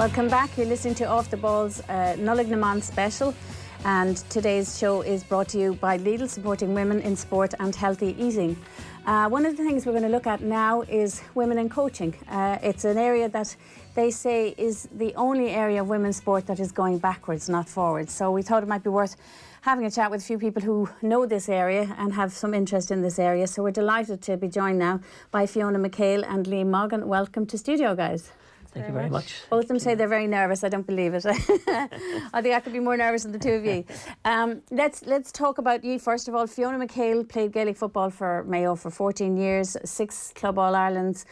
Welcome back. You're listening to Off the Ball's Nullagnaman special, and today's show is brought to you by LIDL, supporting women in sport and healthy eating. One of the things we're going to look at now is women in coaching. It's an area that they say is the only area of women's sport that is going backwards, not forwards. So we thought it might be worth having a chat with a few people who know this area and have some interest in this area. So we're delighted to be joined now by Fiona McHale and Liam Moggan. Welcome to studio, guys. Thank you very much. Both of them say they're very nervous. I don't believe it. I think I could be more nervous than the two of you. Let's talk about you first of all. Fiona McHale played Gaelic football for Mayo for 14 years, 6 Club All-Irelands.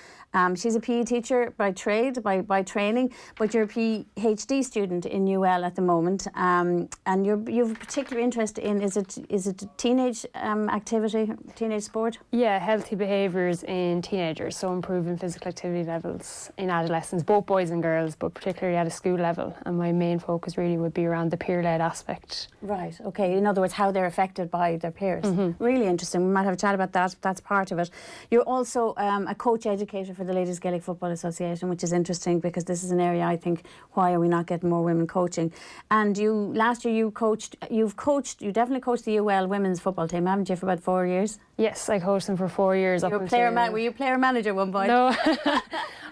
She's a PE teacher by trade, by training, but you're a PhD student in UL at the moment, and you've a particular interest in, is it a teenage activity, teenage sport? Yeah, healthy behaviours in teenagers, so improving physical activity levels in adolescents, both boys and girls, but particularly at a school level. And my main focus really would be around the peer-led aspect. Right, okay. In other words, how they're affected by their peers. Mm-hmm. Really interesting. We might have a chat about that. That's part of it. You're also a coach educator for the Ladies Gaelic Football Association, which is interesting because this is an area I think, why are we not getting more women coaching? And last year you definitely coached the UL women's football team, haven't you, for about 4 years? Yes, I coached them for 4 years. Were you player manager at one point? No,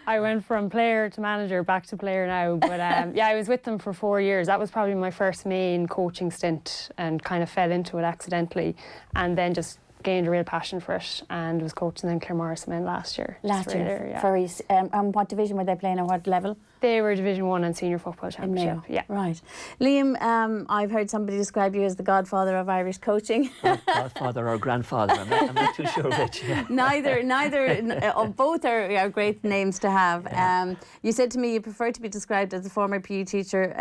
I went from player to manager, back to player now. But yeah, I was with them for 4 years. That was probably my first main coaching stint, and kind of fell into it accidentally, and then just gained a real passion for it, and was coaching them Claremorris men last year. And what division were they playing, at what level? They were Division 1 and Senior Football Championship. Yeah. Right. Liam, I've heard somebody describe you as the godfather of Irish coaching. Godfather or grandfather, I'm not too sure which. Yeah. Neither, both are great names to have. Yeah. You said to me you prefer to be described as a former PE teacher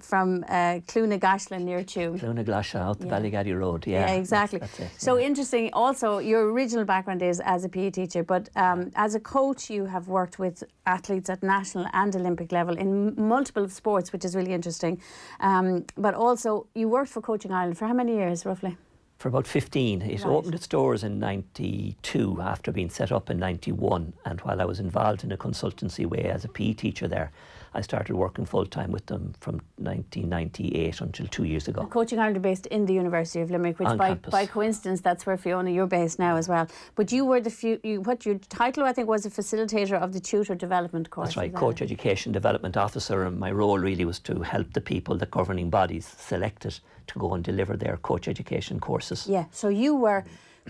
from Cliona Foley near Tuam. Cliona Foley out the Ballygaddy Road, yeah. Yeah, exactly. That's it, so interesting. Also, your original background is as a PE teacher, but as a coach you have worked with athletes at national and Olympic level in multiple sports, which is really interesting. But also, you worked for Coaching Ireland for how many years, roughly? For about 15. It opened its doors in 92 after being set up in 91. And while I was involved in a consultancy way as a PE teacher there, I started working full-time with them from 1998 until 2 years ago. Coaching Ireland are based in the University of Limerick, which by coincidence, that's where Fiona, you're based now as well. But you were what your title, I think, was a facilitator of the tutor development course. That's right, Coach Education Development Officer, and my role really was to help the people, the governing bodies selected to go and deliver their coach education courses. Yeah, so you were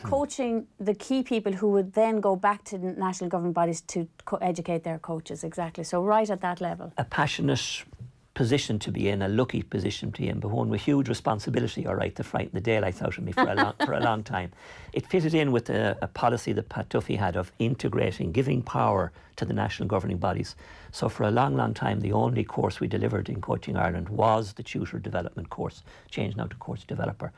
coaching the key people who would then go back to national governing bodies to educate their coaches, exactly. So right at that level. A passionate position to be in, a lucky position to be in, but one with huge responsibility, all right, to frighten the daylights out of me for a long time. It fitted in with a policy that Pat Duffy had of integrating, giving power to the national governing bodies. So for a long time, the only course we delivered in Coaching Ireland was the tutor development course, changed now to course developer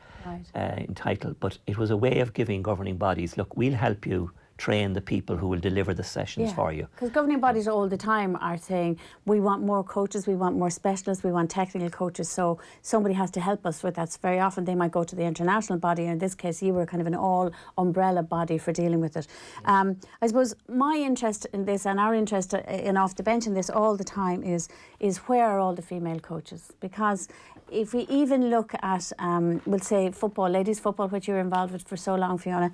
in title. But it was a way of giving governing bodies, look, we'll help you train the people who will deliver the sessions for you. Because governing bodies all the time are saying, we want more coaches, we want more specialists, we want technical coaches, so somebody has to help us with that. So very often they might go to the international body, and in this case you were kind of an all-umbrella body for dealing with it. I suppose my interest in this, and our interest in Off the Bench in this all the time, is where are all the female coaches? Because if we even look at, we'll say football, ladies football, which you were involved with for so long, Fiona,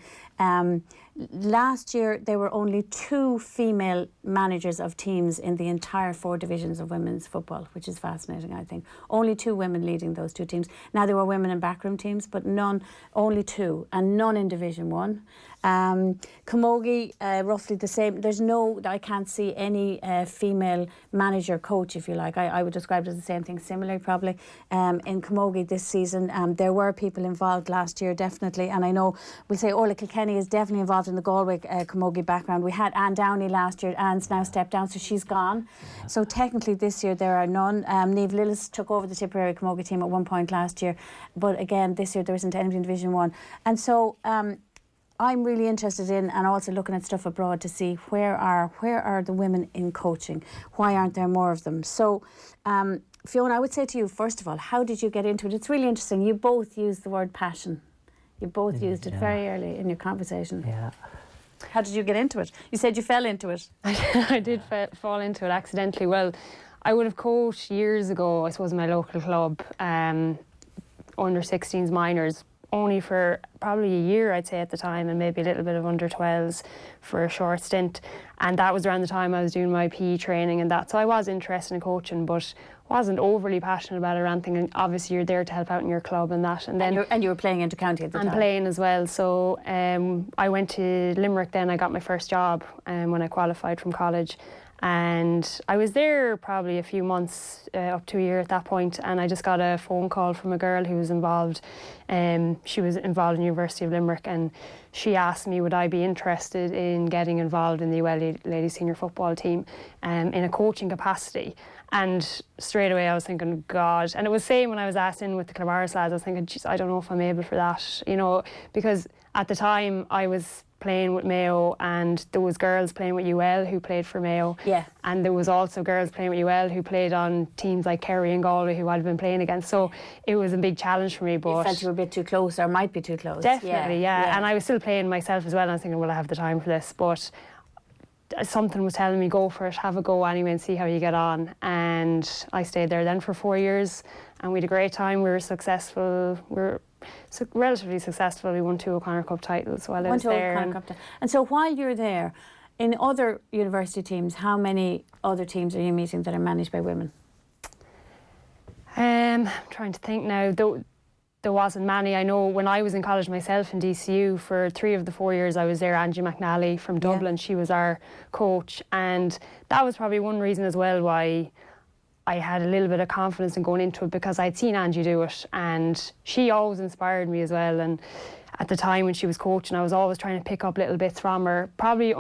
last year there were only 2 female managers of teams in the entire 4 divisions of women's football, which is fascinating, I think. Only 2 women leading those 2 teams. Now there were women in backroom teams, but only 2, and none in Division 1. Camogie, roughly the same. I can't see any female manager coach, if you like. I would describe it as the same thing, similarly probably. In Camogie this season, there were people involved last year, definitely, and I know we'll say Orla Kilkenny is definitely involved in the Galway Camogie background. We had Anne Downey last year. Anne's now stepped down, so she's gone. So technically this year there are none. Niamh Lillis took over the Tipperary Camogie team at one point last year, but again this year there isn't anybody in Division 1. And so I'm really interested in, and also looking at stuff abroad to see where are the women in coaching? Why aren't there more of them? So Fiona, I would say to you, first of all, how did you get into it? It's really interesting. You both used the word passion. You both used it very early in your conversation. Yeah. How did you get into it? You said you fell into it. I did fall into it accidentally. Well, I would have coached years ago, I suppose, in my local club, under 16s minors, only for probably a year, I'd say, at the time, and maybe a little bit of under 12s for a short stint. And that was around the time I was doing my PE training and that. So I was interested in coaching, but wasn't overly passionate about it or anything. And obviously you're there to help out in your club and that. And then and you were playing inter-county at the time. And playing as well. So I went to Limerick then. I got my first job when I qualified from college. And I was there probably a few months, up to a year at that point, and I just got a phone call from a girl who was involved. She was involved in University of Limerick, and she asked me would I be interested in getting involved in the UL Ladies Senior Football team in a coaching capacity. And straight away I was thinking, God. And it was the same when I was asked in with the Claremorris lads. I was thinking, geez, I don't know if I'm able for that, you know, because at the time I was playing with Mayo, and there was girls playing with UL who played for Mayo. Yeah. And there was also girls playing with UL who played on teams like Kerry and Galway who I'd been playing against. So it was a big challenge for me. But you felt you were a bit too close, or might be too close. Definitely, yeah. And I was still playing myself as well, and I was thinking, will I have the time for this? But something was telling me, go for it, have a go anyway and see how you get on. And I stayed there then for 4 years, and we had a great time. We were successful. Relatively successful. We won 2 O'Connor Cup titles while I was there. And so while you're there, in other university teams, how many other teams are you meeting that are managed by women? I'm trying to think now. There wasn't many. I know when I was in college myself in DCU, for 3 of the 4 years I was there, Angie McNally from Dublin, she was our coach, and that was probably one reason as well why I had a little bit of confidence in going into it, because I'd seen Angie do it, and she always inspired me as well. And at the time when she was coaching, I was always trying to pick up little bits from her, probably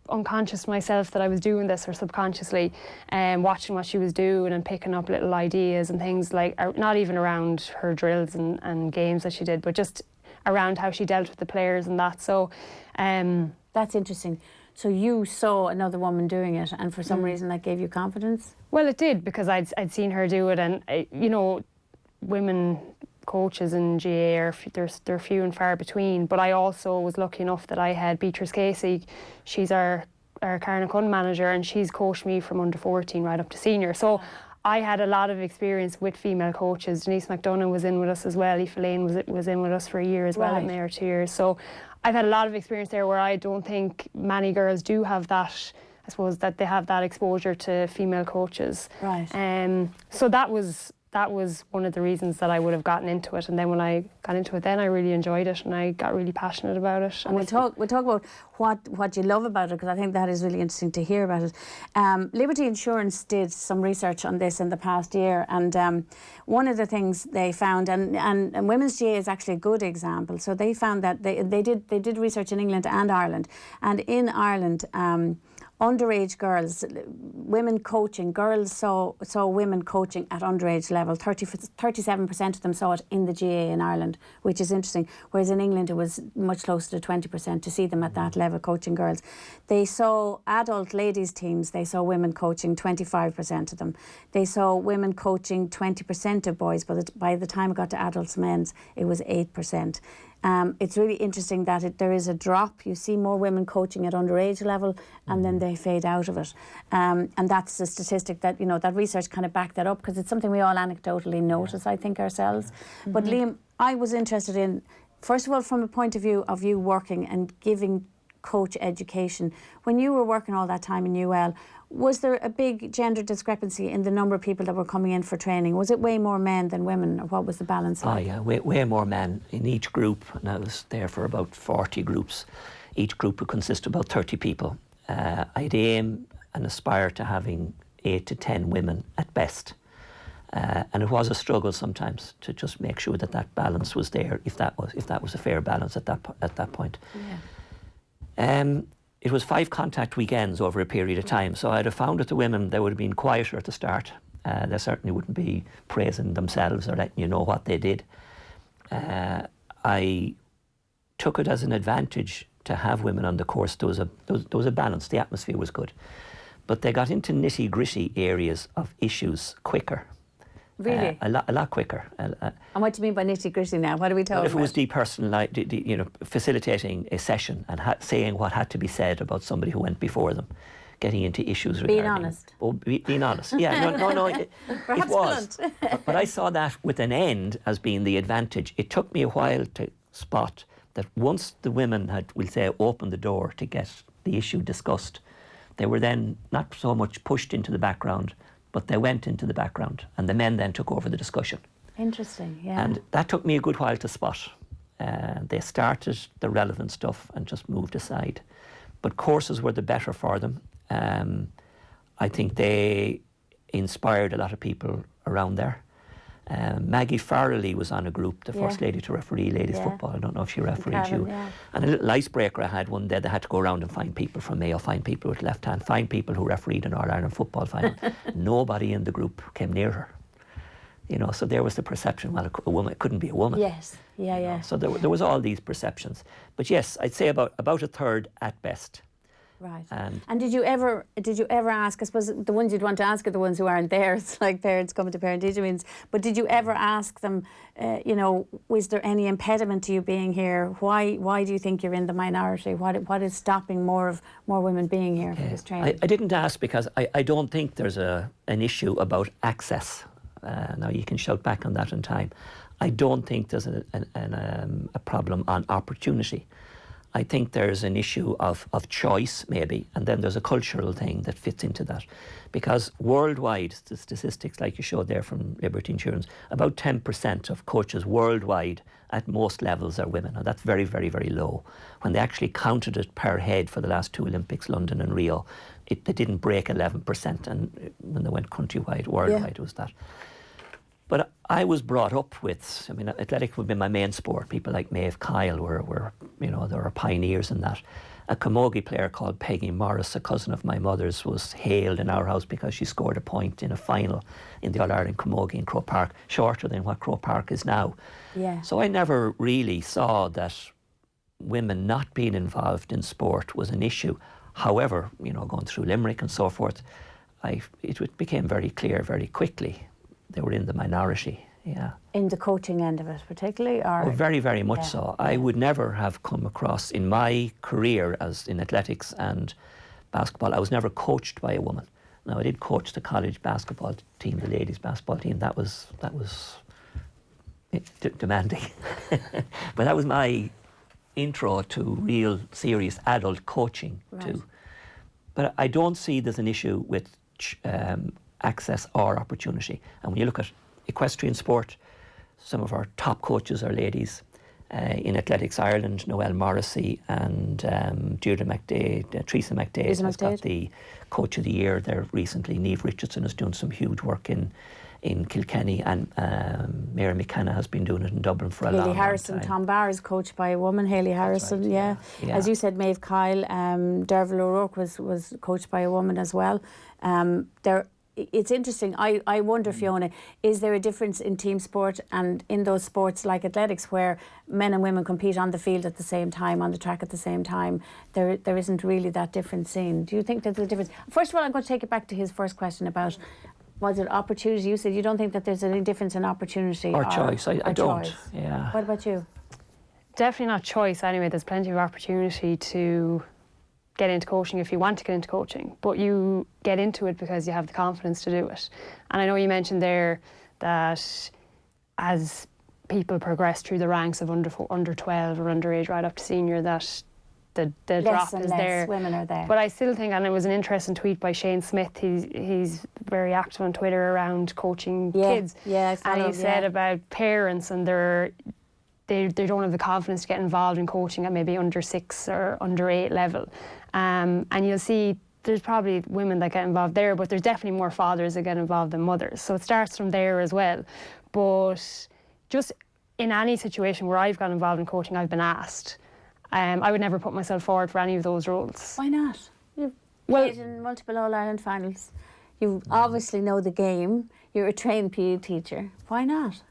unconscious to myself that I was doing this, or subconsciously, watching what she was doing and picking up little ideas and things, like not even around her drills and games that she did, but just around how she dealt with the players and that. So that's interesting. So you saw another woman doing it, and for some reason that gave you confidence? Well, it did, because I'd seen her do it, and you know, women coaches in GA they're few and far between. But I also was lucky enough that I had Beatrice Casey. She's our Carnacun manager, and she's coached me from under 14 right up to senior. So I had a lot of experience with female coaches. Denise McDonough was in with us as well. Aoife Lane was in with us for a year as well, at Mayo 2 years. So I've had a lot of experience there, where I don't think many girls do have that, I suppose, that they have that exposure to female coaches. Right. So that was one of the reasons that I would have gotten into it. And then when I got into it, then I really enjoyed it, and I got really passionate about it. And we'll talk about what you love about it, because I think that is really interesting to hear about it. Liberty Insurance did some research on this in the past year, and one of the things they found, and Women's GA is actually a good example. So they found that they did research in England and Ireland, and in Ireland, underage girls, women coaching, girls saw women coaching at underage level. 37% of them saw it in the GA in Ireland, which is interesting. Whereas in England it was much closer to 20% to see them at that level coaching girls. They saw adult ladies teams, they saw women coaching 25% of them. They saw women coaching 20% of boys, but by the time it got to adults men's, it was 8%. It's really interesting that there is a drop. You see more women coaching at underage level, and then they fade out of it. And that's the statistic that, you know, that research kind of backed that up, because it's something we all anecdotally notice, I think, ourselves. But Liam, I was interested in, first of all, from a point of view of you working and giving coach education. When you were working all that time in UL, was there a big gender discrepancy in the number of people that were coming in for training? Was it way more men than women, or what was the balance like? Oh yeah, way more men in each group, and I was there for about 40 groups. Each group would consist of about 30 people. I'd aim and aspire to having 8 to 10 women at best. And it was a struggle sometimes to just make sure that balance was there, if that was a fair balance at that point. Yeah. It was 5 contact weekends over a period of time, so I'd have found that the women, they would have been quieter at the start. They certainly wouldn't be praising themselves or letting you know what they did. I took it as an advantage to have women on the course. There was a balance, the atmosphere was good. But they got into nitty-gritty areas of issues quicker. Really? A lot quicker. And what do you mean by nitty-gritty now? What are we talking about? If it was depersonalising, facilitating a session and saying what had to be said about somebody who went before them, getting into issues Being regarding... honest. Oh, being honest. Yeah, no, it was. But I saw that with an end as being the advantage. It took me a while to spot that once the women had, we'll say, opened the door to get the issue discussed, they were then not so much pushed into the background, but they went into the background, and the men then took over the discussion. Interesting, yeah. And that took me a good while to spot. They started the relevant stuff and just moved aside. But courses were the better for them. I think they inspired a lot of people around there. Maggie Farrelly was on a group, the first lady to referee ladies football. I don't know if she refereed you. Yeah. And a little icebreaker I had one day, they had to go around and find people from Mayo, find people with left hand, find people who refereed an All-Ireland football final. Nobody in the group came near her. You know, so there was the perception, well, a woman, it couldn't be a woman. Yes, yeah, yeah. So there was all these perceptions. But yes, I'd say about a third at best. Right. And did you ever ask, I suppose the ones you'd want to ask are the ones who aren't there, it's like parents coming to parent-teacher meetings, but did you ever ask them, you know, was there any impediment to you being here? Why do you think you're in the minority? What is stopping more women being here for this training? I didn't ask because I don't think there's an issue about access. Now you can shout back on that in time. I don't think there's a problem on opportunity. I think there's an issue of choice, maybe, and then there's a cultural thing that fits into that. Because worldwide, the statistics like you showed there from Liberty Insurance, about 10% of coaches worldwide at most levels are women, and that's very, very, very low. When they actually counted it per head for the last two Olympics, London and Rio, they didn't break 11%, and when they went countrywide, worldwide, it was that. But I was brought up with, I mean, athletics would be my main sport. People like Maeve Kyle were you know, they were pioneers in that. A camogie player called Peggy Morris, a cousin of my mother's, was hailed in our house because she scored a point in a final in the All-Ireland camogie in Croke Park, shorter than what Croke Park is now. Yeah. So I never really saw that women not being involved in sport was an issue. However, you know, going through Limerick and so forth, it became very clear very quickly. They were in the minority, yeah. In the coaching end of it, particularly? Or? Oh, very, very much so. I would never have come across, in my career as in athletics and basketball, I was never coached by a woman. Now, I did coach the college basketball team, the ladies basketball team. That was demanding. But that was my intro to real, serious adult coaching, too. But I don't see there's an issue with access or opportunity. And when you look at equestrian sport, some of our top coaches are ladies. In Athletics Ireland, Noelle Morrissey and Teresa McDade has got the Coach of the Year there recently. Niamh Richardson is doing some huge work in Kilkenny, and Mary McKenna has been doing it in Dublin for a long time. Harrison, Tom Barr is coached by a woman, Hayley Harrison, right, yeah. As you said, Maeve Kyle, Derval O'Rourke was coached by a woman as well. It's interesting. I wonder, Fiona, is there a difference in team sport and in those sports like athletics where men and women compete on the field at the same time, on the track at the same time? There isn't really that difference seen. Do you think there's a difference? First of all, I'm going to take it back to his first question about, was it opportunity? You said you don't think that there's any difference in opportunity or choice. I don't. Choice. Yeah. What about you? Definitely not choice anyway. There's plenty of opportunity to get into coaching if you want to get into coaching, but you get into it because you have the confidence to do it. And I know you mentioned there that as people progress through the ranks of under 12 or underage right up to senior, that the drop is there. Women are there. But I still think, and it was an interesting tweet by Shane Smith, he's very active on Twitter around coaching kids. Yeah, and he said about parents and they don't have the confidence to get involved in coaching at maybe under 6 or under 8 level. And you'll see there's probably women that get involved there, but there's definitely more fathers that get involved than mothers. So it starts from there as well. But just in any situation where I've got involved in coaching, I've been asked. I would never put myself forward for any of those roles. Why not? You've played in multiple All-Ireland finals. You obviously know the game. You're a trained PE teacher. Why not?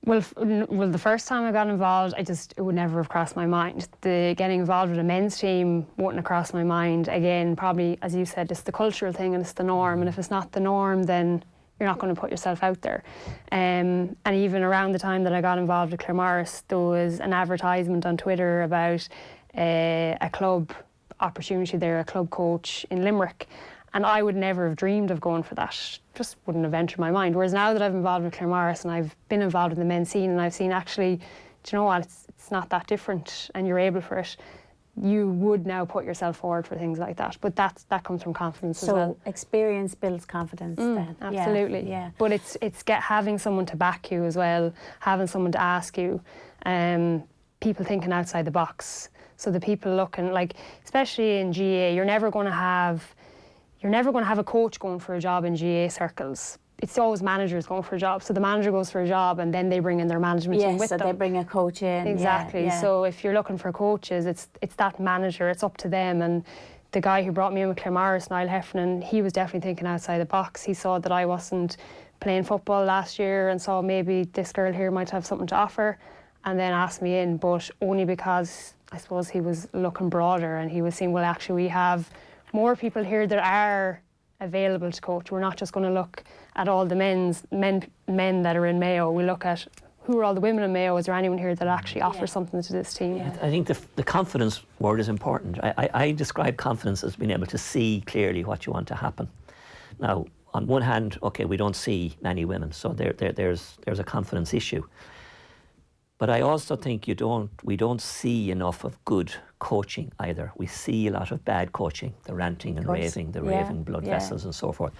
Well, the first time I got involved, it would never have crossed my mind. Getting involved with a men's team wouldn't have crossed my mind. Again, probably, as you said, it's the cultural thing and it's the norm. And if it's not the norm, then you're not going to put yourself out there. And even around the time that I got involved with Claremorris, there was an advertisement on Twitter about a club opportunity there, a club coach in Limerick. And I would never have dreamed of going for that. Just wouldn't have entered my mind. Whereas now that I've involved with Claremorris and I've been involved in the men's scene and I've seen actually, do you know what, it's not that different and you're able for it, you would now put yourself forward for things like that. But that comes from confidence as well. So experience builds confidence then. Absolutely. Yeah. But it's having someone to back you as well, having someone to ask you, people thinking outside the box. So the people looking, like, especially in GA, you're never going to have a coach going for a job in GA circles. It's always managers going for a job. So the manager goes for a job and then they bring in their management team with them. Yes, so they bring a coach in. Exactly. Yeah. So if you're looking for coaches, it's that manager, it's up to them. And the guy who brought me in with Claremorris, Niall Heffernan, he was definitely thinking outside the box. He saw that I wasn't playing football last year and saw maybe this girl here might have something to offer, and then asked me in, but only because I suppose he was looking broader and he was saying, well, actually we have more people here that are available to coach. We're not just going to look at all the men that are in Mayo. We look at who are all the women in Mayo. Is there anyone here that actually offers something to this team? Yeah. I think the confidence word is important. I describe confidence as being able to see clearly what you want to happen. Now, on one hand, okay, we don't see many women, so there's a confidence issue. But I also think we don't see enough of good coaching either. We see a lot of bad coaching, the ranting and raving, the raving blood vessels and so forth.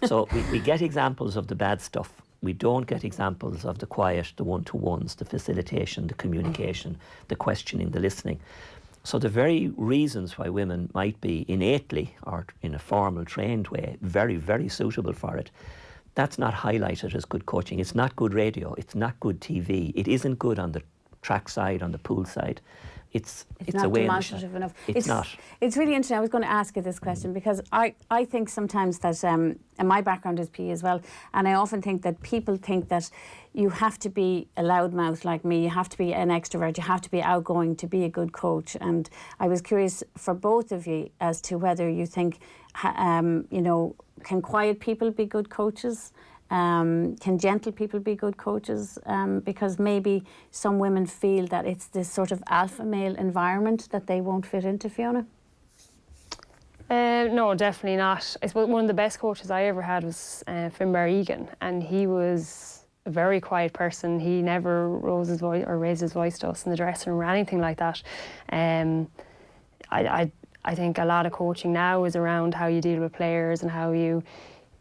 So we get examples of the bad stuff. We don't get examples of the quiet, the one-to-ones, the facilitation, the communication, the questioning, the listening. So the very reasons why women might be innately or in a formal trained way very, very suitable for it, that's not highlighted as good coaching. It's not good radio. It's not good TV. It isn't good on the track side, on the pool side. It's not a way demonstrative enough. It's not. It's really interesting. I was going to ask you this question because I think sometimes that, and my background is PE as well, and I often think that people think that you have to be a loudmouth like me, you have to be an extrovert, you have to be outgoing to be a good coach. And I was curious for both of you as to whether you think, can quiet people be good coaches? Can gentle people be good coaches? Because maybe some women feel that it's this sort of alpha male environment that they won't fit into, Fiona? No, definitely not. I suppose one of the best coaches I ever had was Finbar Egan, and he was a very quiet person. He never rose his voice or raised his voice to us in the dressing room or anything like that. I think a lot of coaching now is around how you deal with players and how you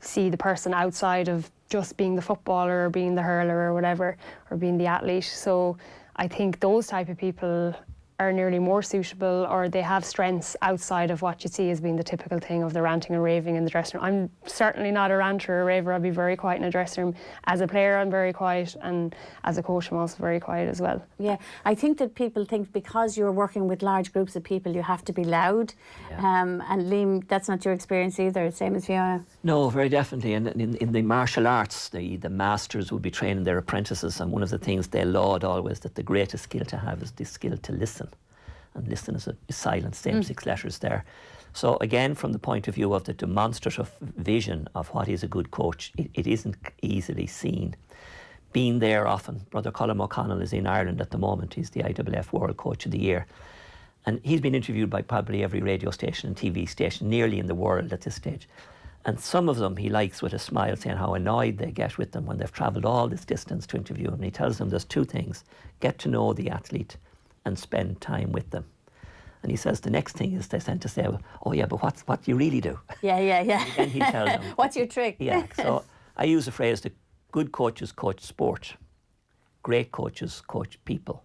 see the person outside of just being the footballer or being the hurler or whatever, or being the athlete. So I think those type of people are nearly more suitable, or they have strengths outside of what you see as being the typical thing of the ranting and raving in the dressing room. I'm certainly not a ranter or a raver. I'll be very quiet in a dressing room. As a player, I'm very quiet, and as a coach, I'm also very quiet as well. Yeah, I think that people think because you're working with large groups of people, you have to be loud. Yeah. And Liam, that's not your experience either, same as Fiona. No, very definitely. And in the martial arts, the masters will be training their apprentices, and one of the things they laud always that the greatest skill to have is the skill to listen. And listen is silent, same 6 letters there. So again, from the point of view of the demonstrative vision of what is a good coach, it isn't easily seen. Being there often, Brother Colm O'Connell is in Ireland at the moment. He's the IWF World Coach of the Year. And he's been interviewed by probably every radio station and TV station nearly in the world at this stage. And some of them he likes with a smile, saying how annoyed they get with them when they've travelled all this distance to interview him. And he tells them there's 2 things: get to know the athlete and spend time with them. And he says the next thing is they tend to say, well, oh yeah, but what do you really do? Yeah. And he tells them, what's your trick? Yeah, so I use the phrase that good coaches coach sport, great coaches coach people.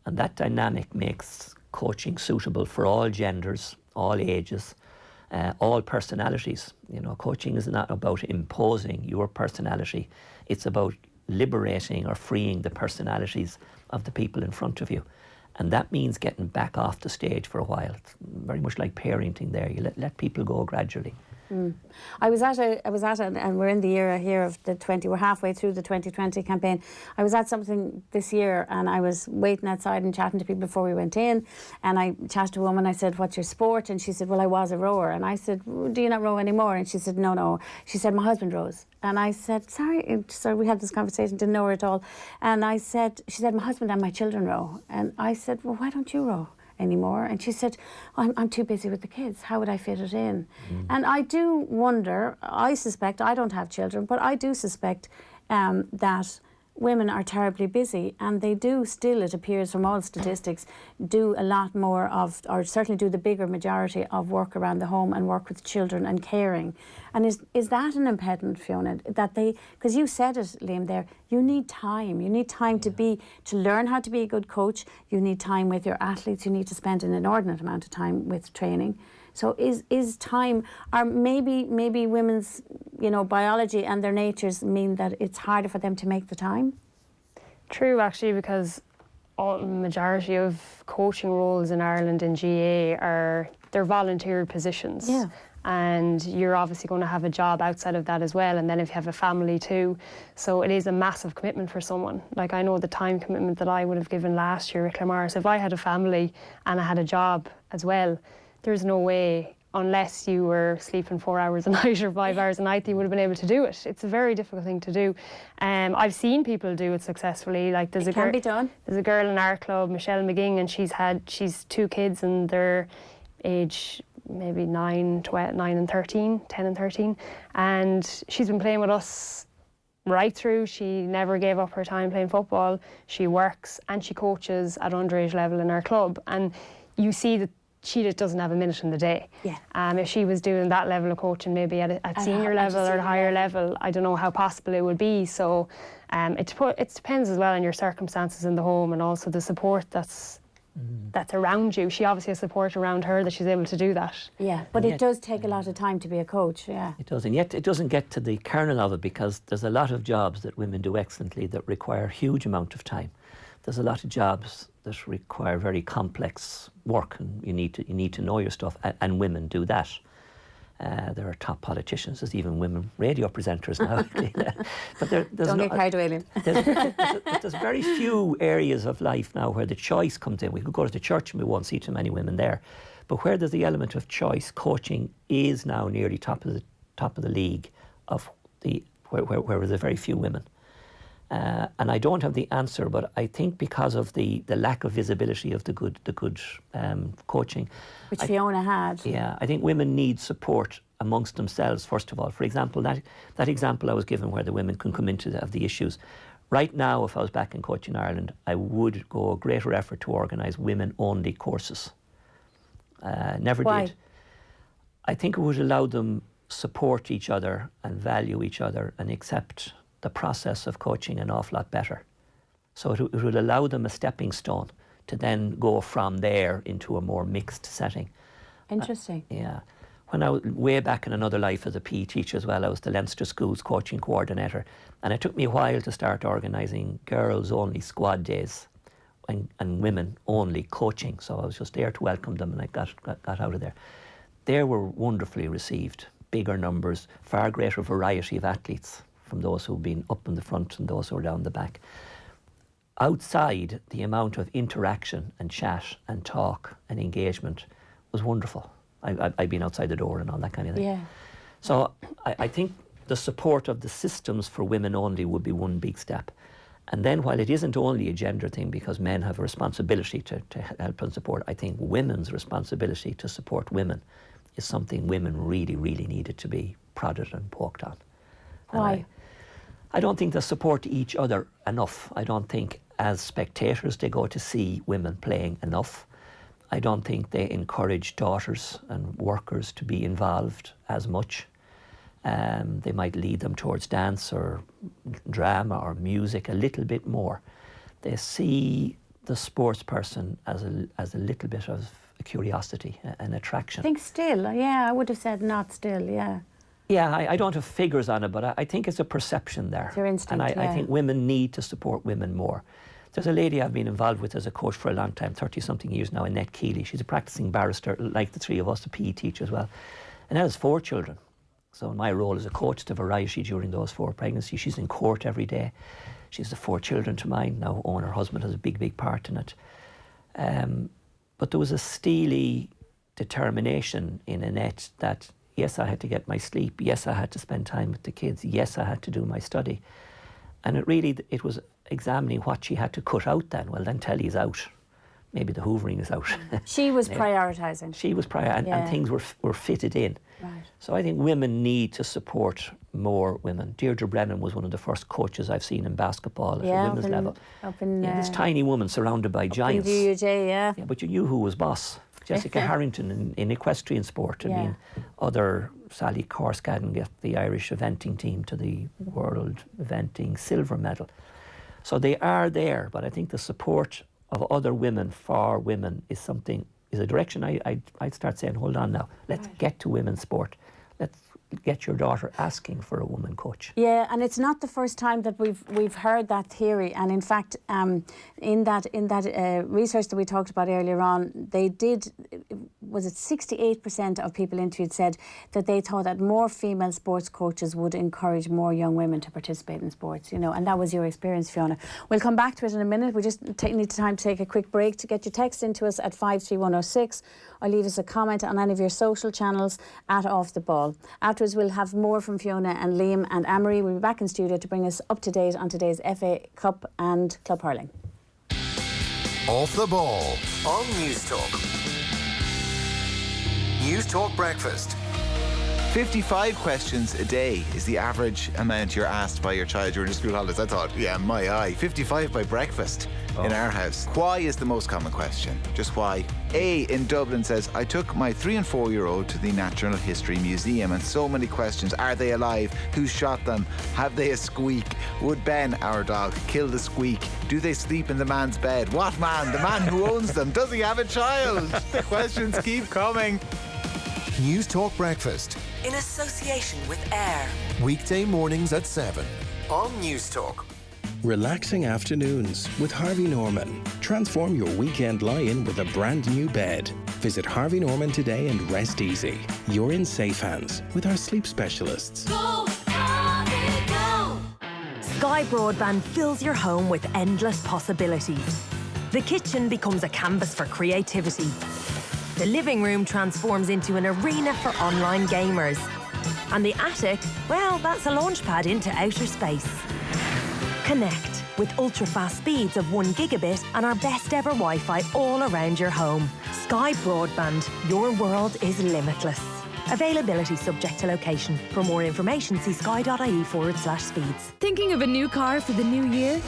And that dynamic makes coaching suitable for all genders, all ages, all personalities. You know, coaching is not about imposing your personality. It's about liberating or freeing the personalities of the people in front of you. And that means getting back off the stage for a while. It's very much like parenting there. You let people go gradually. I was at, and we're in the era here of the 20, we're halfway through the 2020 campaign. I was at something this year and I was waiting outside and chatting to people before we went in, and I chatted to a woman. I said, what's your sport? And she said, well, I was a rower. And I said, do you not row anymore? And she said, no. She said, my husband rows. And I said, sorry, we had this conversation, didn't know her at all. And she said, my husband and my children row. And I said, well, why don't you row? anymore. And she said, I'm too busy with the kids. How would I fit it in? And I do wonder, I suspect, I don't have children, but I do suspect that women are terribly busy, and they do still, it appears from all statistics, do a lot more of, or certainly do the bigger majority of work around the home and work with children and caring. And is that an impediment, Fiona, that they, because you said it, Liam, there, you need time to learn how to be a good coach, you need time with your athletes, you need to spend an inordinate amount of time with training. So is time, or maybe women's, biology and their natures mean that it's harder for them to make the time? True, actually, because the majority of coaching roles in Ireland in GA they're volunteer positions. Yeah. And you're obviously going to have a job outside of that as well, and then if you have a family too. So it is a massive commitment for someone. Like, I know the time commitment that I would have given last year at Claremorris. If I had a family and I had a job as well, there's no way, unless you were sleeping 4 hours a night or 5 hours a night, that you would have been able to do it. It's a very difficult thing to do. I've seen people do it successfly. Like, It can be done. There's a girl in our club, Michelle McGing, and she's 2 kids, and they're age maybe 9 and 13, 10 and 13. And she's been playing with us right through. She never gave up her time playing football. She works and she coaches at underage level in our club. And you see that she just doesn't have a minute in the day. Yeah. If she was doing that level of coaching, maybe at senior level or higher level, I don't know how possible it would be. So it depends as well on your circumstances in the home, and also the support that's around you. She obviously has support around her that she's able to do that. Yeah, but it does take a lot of time to be a coach, yeah. It does, and yet it doesn't get to the kernel of it, because there's a lot of jobs that women do excellently that require a huge amount of time. There's a lot of jobs that require very complex work, and you need to know your stuff, and women do that. There are top politicians, there's even women radio presenters now. But there's Don't get carried away, Liam. there's very few areas of life now where the choice comes in. We could go to the church and we won't see too many women there. But where there's the element of choice, coaching is now nearly top of the league of where there's very few women. And I don't have the answer, but I think because of the lack of visibility of the good coaching, Which Fiona had. Yeah, I think women need support amongst themselves, first of all. For example, that example I was given where the women can come into the issues. Right now, if I was back in Coaching Ireland, I would go a greater effort to organise women-only courses. Never Why? did. I think it would allow them support each other and value each other and accept the process of coaching an awful lot better. So it would allow them a stepping stone to then go from there into a more mixed setting. Interesting. Yeah. When I was way back in another life as a PE teacher as well, I was the Leinster Schools coaching coordinator, and it took me a while to start organising girls-only squad days and women-only coaching. So I was just there to welcome them, and I got out of there. They were wonderfully received, bigger numbers, far greater variety of athletes, from those who've been up in the front and those who are down the back. Outside, the amount of interaction and chat and talk and engagement was wonderful. I've been outside the door and all that kind of thing. Yeah. So I think the support of the systems for women only would be one big step. And then, while it isn't only a gender thing, because men have a responsibility to help and support, I think women's responsibility to support women is something women really, really needed to be prodded and poked on. Why? I don't think they support each other enough. I don't think as spectators they go to see women playing enough. I don't think they encourage daughters and workers to be involved as much. They might lead them towards dance or drama or music a little bit more. They see the sports person as a little bit of a curiosity, an attraction. I think still, yeah, I would have said not still, yeah. Yeah, I don't have figures on it, but I think it's a perception there. It's your instinct, and I think women need to support women more. There's a lady I've been involved with as a coach for a long time, 30-something years now, Annette Keeley. She's a practising barrister, like the three of us, a PE teacher as well. And has 4 children. So in my role as a coach to variety during those 4 pregnancies, she's in court every day. She's the 4 children to mine. Now Owen, her husband, has a big, big part in it. But there was a steely determination in Annette that, yes, I had to get my sleep. Yes, I had to spend time with the kids. Yes, I had to do my study. And it was examining what she had to cut out then. Well, then telly's out. maybe the hoovering is out. She was prioritising. She was and things were fitted in. Right. So I think women need to support more women. Deirdre Brennan was one of the first coaches I've seen in basketball at a women's level. Up in this tiny woman surrounded by giants. In DUJ, yeah. But you knew who was boss. Jessica Harrington in equestrian sport. I mean, other Sally Corskadden get the Irish eventing team to the World Eventing silver medal. So they are there, but I think the support of other women for women is a direction I'd start saying, hold on now, let's get to women's sport. Let's get your daughter asking for a woman coach. Yeah, and it's not the first time that we've heard that theory. And in fact, in that research that we talked about earlier on, they did, was it 68% of people interviewed said that they thought that more female sports coaches would encourage more young women to participate in sports, and that was your experience, Fiona. We'll come back to it in a minute. We just need time to take a quick break. To get your text into us at 53106 or leave us a comment on any of your social channels at Off the Ball. Afterwards, we'll have more from Fiona and Liam and Amory. We'll be back in studio to bring us up to date on today's FA Cup and Club Hurling. Off the Ball on News Talk. News Talk Breakfast. 55 questions a day is the average amount you're asked by your child during the school holidays. I thought, yeah, my eye. 55 by breakfast in our house. Why is the most common question? Just why? A in Dublin says, I took my 3 and 4 year old to the Natural History Museum and so many questions. Are they alive? Who shot them? Have they a squeak? Would Ben, our dog, kill the squeak? Do they sleep in the man's bed? What man? The man who owns them. Does he have a child? The questions keep coming. News Talk Breakfast. In association with AIR. Weekday mornings at 7 on News Talk. Relaxing afternoons with Harvey Norman. Transform your weekend lie-in with a brand new bed. Visit Harvey Norman today and rest easy. You're in safe hands with our sleep specialists. Go, Harvey, go! Sky Broadband fills your home with endless possibilities. The kitchen becomes a canvas for creativity. The living room transforms into an arena for online gamers. And the attic, well, that's a launchpad into outer space. Connect with ultra-fast speeds of 1 gigabit and our best ever Wi-Fi all around your home. Sky Broadband, your world is limitless. Availability subject to location. For more information, see sky.ie/speeds. Thinking of a new car for the new year?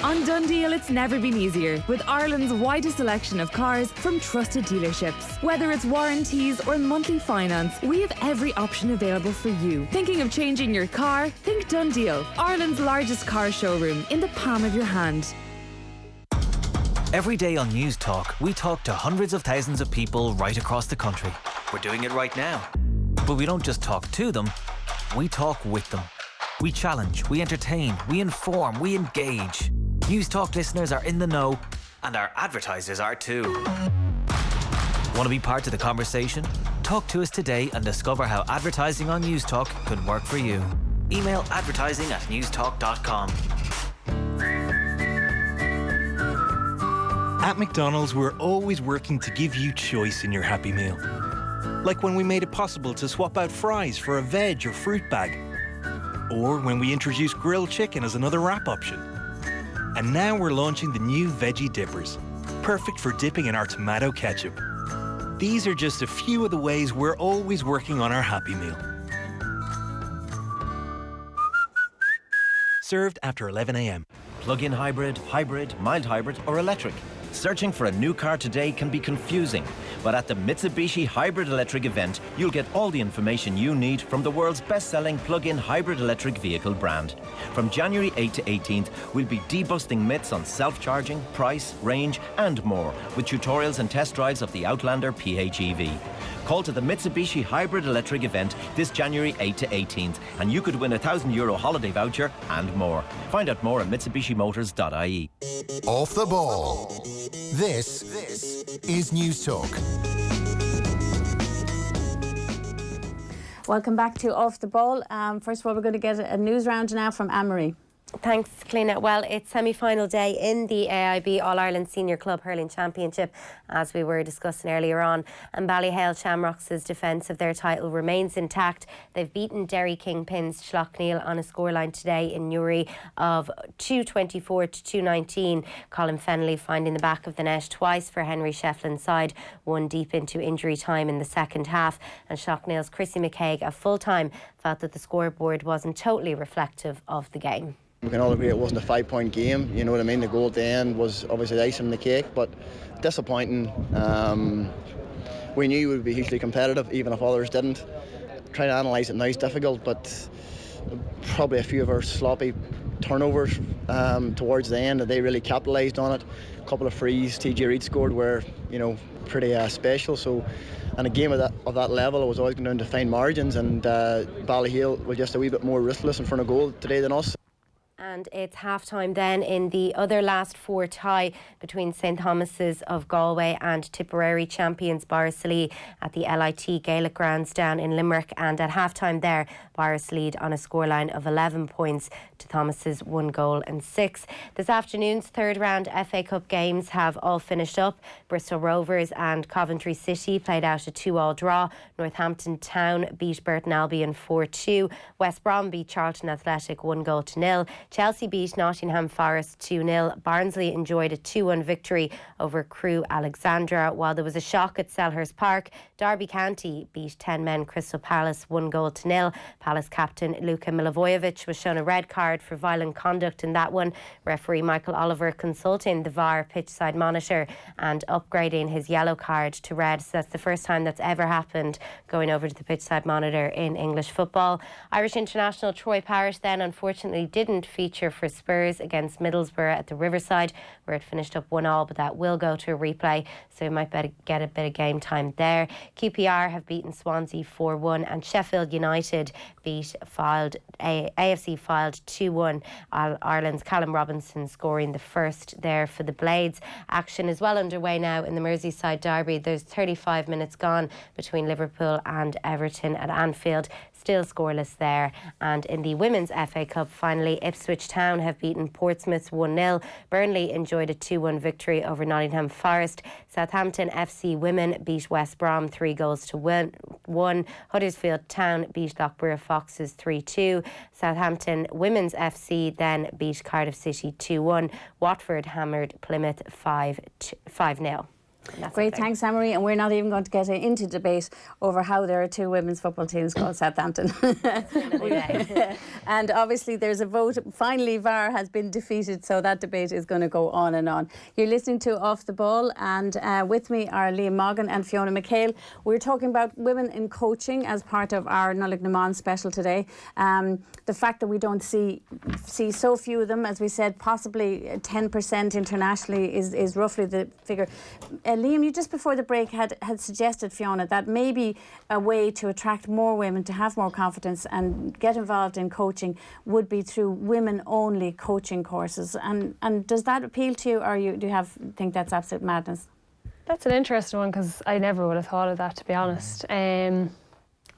On DoneDeal, it's never been easier, with Ireland's widest selection of cars from trusted dealerships. Whether it's warranties or monthly finance, we have every option available for you. Thinking of changing your car? Think DoneDeal, Ireland's largest car showroom in the palm of your hand. Every day on News Talk, we talk to hundreds of thousands of people right across the country. We're doing it right now. But we don't just talk to them, we talk with them. We challenge, we entertain, we inform, we engage. News Talk listeners are in the know, and our advertisers are too. Want to be part of the conversation? Talk to us today and discover how advertising on News Talk could work for you. Email advertising@newstalk.com. At McDonald's, we're always working to give you choice in your Happy Meal. Like when we made it possible to swap out fries for a veg or fruit bag. Or when we introduced grilled chicken as another wrap option. And now we're launching the new Veggie Dippers, perfect for dipping in our tomato ketchup. These are just a few of the ways we're always working on our Happy Meal. Served after 11 a.m. Plug-in hybrid, mild hybrid or electric. Searching for a new car today can be confusing, but at the Mitsubishi Hybrid Electric event, you'll get all the information you need from the world's best-selling plug-in hybrid electric vehicle brand. From January 8 to 18th, we'll be debusting myths on self-charging, price, range and more, with tutorials and test drives of the Outlander PHEV. Call to the Mitsubishi Hybrid Electric event this January 8 to 18th, and you could win a €1,000 holiday voucher and more. Find out more at mitsubishimotors.ie. Off the Ball. This is News Talk. Welcome back to Off the Ball. First of all, we're going to get a news round now from Amory. Thanks, Cliona. Well, it's semi-final day in the AIB All-Ireland Senior Club Hurling Championship, as we were discussing earlier on. And Ballyhale Shamrocks' defence of their title remains intact. They've beaten Derry Kingpins Schlockneil on a scoreline today in Newry of 224 to 219. Colin Fennelly finding the back of the net twice for Henry Shefflin's side, one deep into injury time in the second half. And Schlockneil's Chrissy McHale at full-time felt that the scoreboard wasn't totally reflective of the game. We can all agree it wasn't a 5-point game, you know what I mean? The goal at the end was obviously the icing on the cake, but disappointing. We knew we would be hugely competitive, even if others didn't. Trying to analyse it now is difficult, but probably a few of our sloppy turnovers towards the end, that they really capitalised on it. A couple of frees TJ Reid scored were, you know, pretty special. So, and a game of that level, it was always going down to fine margins, and Ballyhale was just a wee bit more ruthless in front of goal today than us. And it's half-time then in the other last four tie between St Thomas's of Galway and Tipperary champions Borrisoleigh at the LIT Gaelic Grounds down in Limerick. And at half-time there, Borris lead on a scoreline of 11 points to Thomas's 1 goal and 6. This afternoon's third round FA Cup games have all finished up. Bristol Rovers and Coventry City played out a 2-2 draw. Northampton Town beat Burton Albion 4-2. West Brom beat Charlton Athletic 1-0. Chelsea beat Nottingham Forest 2-0. Barnsley enjoyed a 2-1 victory over Crewe Alexandra, while there was a shock at Selhurst Park. Derby County beat 10 men Crystal Palace 1-0. Palace captain Luka Milivojevic was shown a red card for violent conduct in that one. Referee Michael Oliver consulting the VAR pitchside monitor and upgrading his yellow card to red. So that's the first time that's ever happened, going over to the pitchside monitor in English football. Irish international Troy Parrott then unfortunately didn't feature for Spurs against Middlesbrough at the Riverside, where it finished up 1-1, but that will go to a replay, so we might get a bit of game time there. QPR have beaten Swansea 4-1, and Sheffield United beat AFC Fylde 2-1. Ireland's Callum Robinson scoring the first there for the Blades. Action is well underway now in the Merseyside derby. There's 35 minutes gone between Liverpool and Everton at Anfield. Still scoreless there. And in the Women's FA Cup, finally, Ipswich Town have beaten Portsmouth 1-0. Burnley enjoyed a 2-1 victory over Nottingham Forest. Southampton FC Women beat West Brom 3-1. Huddersfield Town beat Loughborough Foxes 3-2. Southampton Women's FC then beat Cardiff City 2-1. Watford hammered Plymouth 5-0. Great, thanks, Anne-Marie. And we're not even going to get into debate over how there are two women's football teams called Southampton. And obviously there's a vote. Finally, VAR has been defeated, so that debate is going to go on and on. You're listening to Off the Ball, and with me are Liam Moggan and Fiona McHale. We're talking about women in coaching as part of our Nullig Naman special today. The fact that we don't see so few of them, as we said, possibly 10% internationally is roughly the figure. Liam, you just before the break had suggested, Fiona, that maybe a way to attract more women to have more confidence and get involved in coaching would be through women-only coaching courses. And does that appeal to you, or do you think that's absolute madness? That's an interesting one, because I never would have thought of that, to be honest. I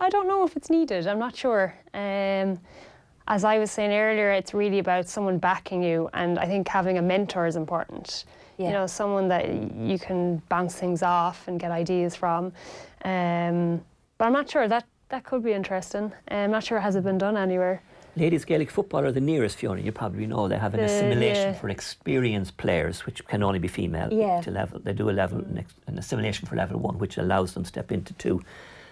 don't know if it's needed. I'm not sure. As I was saying earlier, it's really about someone backing you, and I think having a mentor is important. Yeah. You know, someone that you can bounce things off and get ideas from. But I'm not sure. That could be interesting. I'm not sure, has it been done anywhere? Ladies Gaelic football are the nearest, Fiona. You probably know they have an assimilation for experienced players, which can only be female to level. They do an assimilation for level 1, which allows them to step into 2.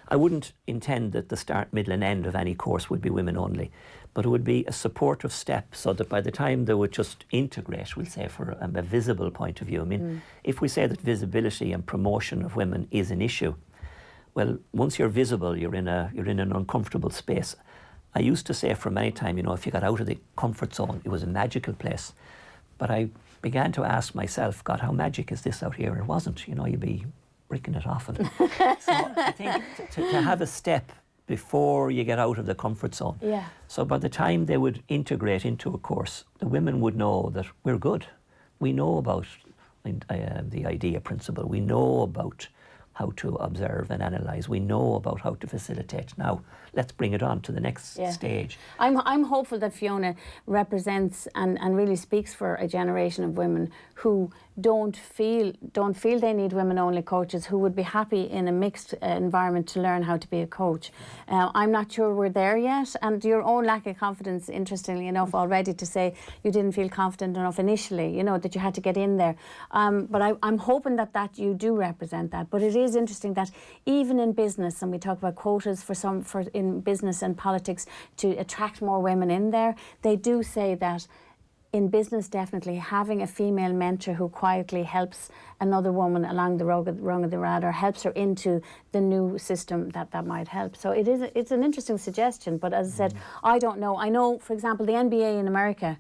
I wouldn't intend that the start, middle and end of any course would be women only, but it would be a supportive step so that by the time they would just integrate, we'll say, for a visible point of view. I mean, if we say that visibility and promotion of women is an issue, well, once you're visible, you're in an uncomfortable space. I used to say for many time, you know, if you got out of the comfort zone, it was a magical place. But I began to ask myself, God, how magic is this out here? And it wasn't, you know, you'd be bricking it off. And so I think to have a step before you get out of the comfort zone. Yeah. So by the time they would integrate into a course, the women would know that we're good. We know about the idea principle. We know about how to observe and analyse. We know about how to facilitate. Now, let's bring it on to the next stage. I'm hopeful that Fiona represents and really speaks for a generation of women who don't feel they need women-only coaches, who would be happy in a mixed environment to learn how to be a coach. I'm not sure we're there yet, and your own lack of confidence, interestingly enough, already to say you didn't feel confident enough initially, you know, that you had to get in there. But I'm hoping that you do represent that. But it is interesting that even in business, and we talk about quotas for in business and politics to attract more women in there, they do say that in business, definitely having a female mentor who quietly helps another woman along the rung of the ladder, helps her into the new system that might help. So it's an interesting suggestion, but as I said, I don't know. I know, for example, the NBA in America,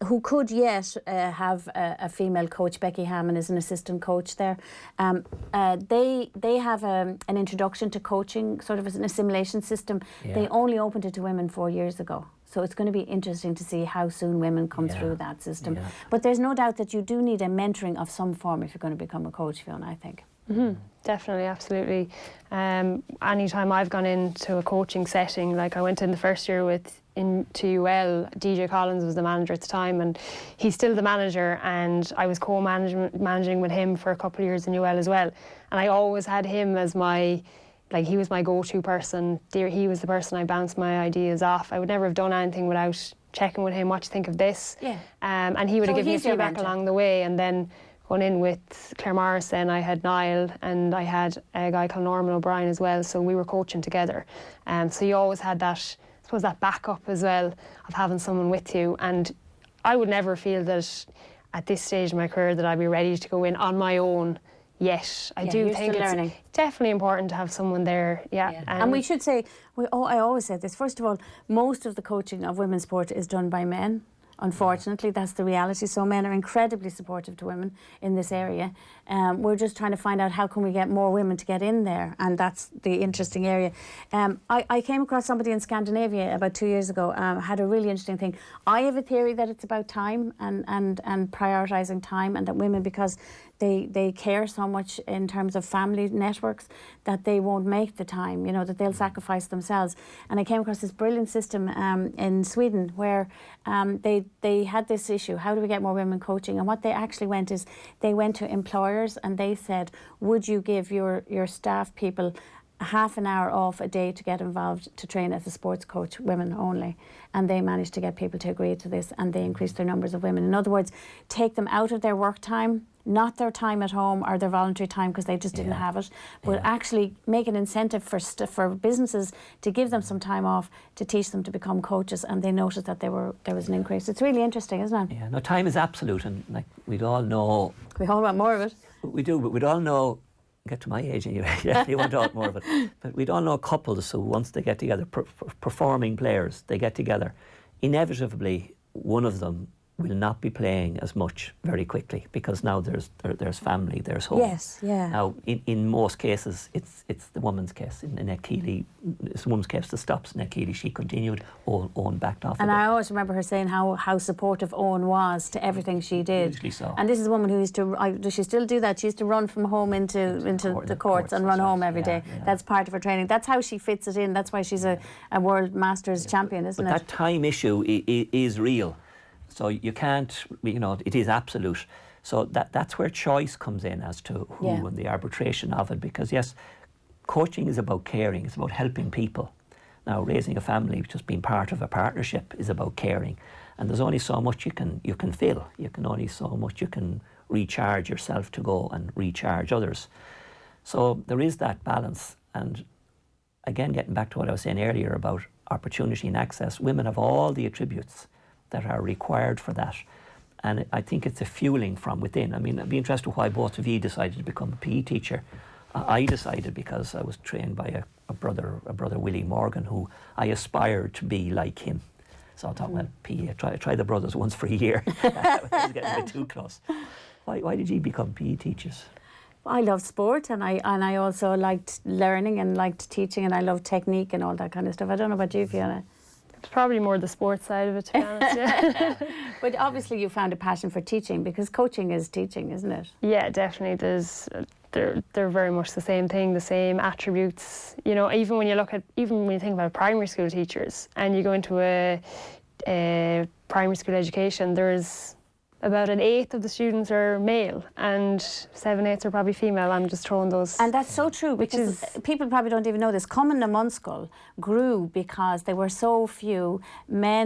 who could yet have a female coach. Becky Hammond is an assistant coach there. They have an introduction to coaching, sort of as an assimilation system. Yeah. They only opened it to women 4 years ago. So it's going to be interesting to see how soon women come through that system. Yeah. But there's no doubt that you do need a mentoring of some form if you're going to become a coach, Fiona, I think. Mm-hmm. Definitely, absolutely. Anytime I've gone into a coaching setting, like I went in the first year to UL, DJ Collins was the manager at the time, and he's still the manager, and I was managing with him for a couple of years in UL as well. And I always had him as he was my go-to person. He was the person I bounced my ideas off. I would never have done anything without checking with him, what do you think of this? Yeah. And he would have given me feedback along the way. And then going in with Claire Morrison, I had Niall, and I had a guy called Norman O'Brien as well, so we were coaching together. So you always had that, I suppose, that backup as well of having someone with you. And I would never feel that at this stage of my career that I'd be ready to go in on my own yet. I do think it's definitely important to have someone there. Yeah. And we should say, I always say this, first of all, most of the coaching of women's sport is done by men. Unfortunately, that's the reality. So men are incredibly supportive to women in this area. We're just trying to find out how can we get more women to get in there, and that's the interesting area. I came across somebody in Scandinavia about 2 years ago, had a really interesting thing. I have a theory that it's about time and prioritising time, and that women, because they care so much in terms of family networks, that they won't make the time, you know, that they'll sacrifice themselves. And I came across this brilliant system in Sweden where they had this issue, how do we get more women coaching? And what they actually went is, they went to employers and they said, would you give your staff people half an hour off a day to get involved to train as a sports coach, women only? And they managed to get people to agree to this, and they increased their numbers of women. In other words, take them out of their work time, not their time at home or their voluntary time because they just didn't have it, but actually make an incentive for businesses to give them some time off to teach them to become coaches, and they noticed that there was an increase. It's really interesting, isn't it? Yeah, no, time is absolute, and like we'd all know. We all want more of it. We do, but we'd all know, get to my age anyway, you want all more of it. But we'd all know couples who, once they get together, performing players, they get together, inevitably one of them will not be playing as much very quickly, because now there's family, there's home. Yes, yeah. Now, in most cases, it's the woman's case. In Nick Keeley, it's the woman's case that stops. Nick Keeley, she continued, Owen backed off. And I always remember her saying how supportive Owen was to everything she did. Hugely so. And this is a woman who used to, does she still do that? She used to run from home into the courts and run home every day. Yeah. That's part of her training. That's how she fits it in. That's why she's a World Masters champion, isn't it? But that time issue is real. So you can't, you know, it is absolute. So that's where choice comes in as to who and the arbitration of it. Because yes, coaching is about caring. It's about helping people. Now, raising a family, just being part of a partnership, is about caring. And there's only so much you can fill. You can only so much you can recharge yourself to go and recharge others. So there is that balance. And again, getting back to what I was saying earlier about opportunity and access, women have all the attributes that are required for that. And I think it's a fueling from within. I mean, I'd be interested why both of you decided to become a PE teacher. I decided because I was trained by a brother, Liam Moggan, who I aspired to be like him. So I thought, well, PE, try the brothers once for a year. That was getting a bit too close. Why did you become PE teachers? I love sport, and I also liked learning and liked teaching, and I love technique and all that kind of stuff. I don't know about you, Fiona. It's probably more the sports side of it, to be honest. Yeah. But obviously you found a passion for teaching, because coaching is teaching, isn't it? Yeah, definitely. There's they're very much the same thing, the same attributes. You know, even when you think about primary school teachers and you go into a primary school education, there's about 1/8 of the students are male and 7/8 are probably female. I'm just throwing those. And that's so true, because people probably don't even know this. Cumann na Munscoil grew because there were so few men